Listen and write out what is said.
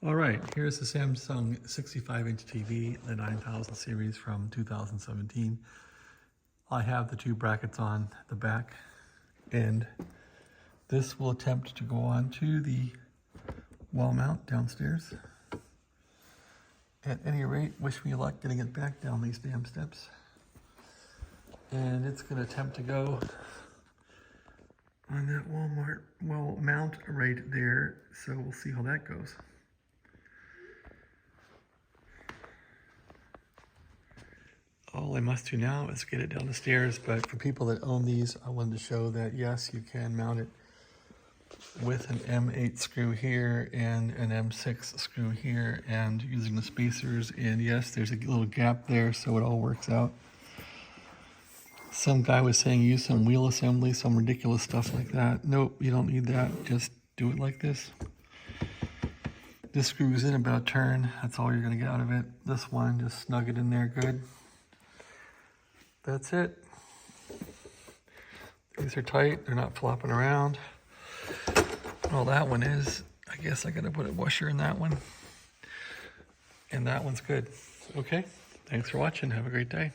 All right, here's the Samsung 65-inch TV, the 9000 series from 2017. I have the two brackets on the back, and this will attempt to go on to the wall mount downstairs. At any rate, wish me luck getting it back down these damn steps. And it's going to attempt to go on that wall mount right there, so we'll see how that goes. All I must do now is get it down the stairs, but for people that own these, I wanted to show that yes, you can mount it with an M8 screw here and an M6 screw here, and using the spacers, and yes, there's a little gap there, so it all works out. Some guy was saying use some wheel assembly, some ridiculous stuff like that. Nope, you don't need that, just do it like this. This screws in about a turn, that's all you're gonna get out of it. This one, just snug it in there good. That's it. These are tight, they're not flopping around. Well, that one is. I guess I gotta put a washer in that one. And that one's good. Okay, thanks for watching, have a great day.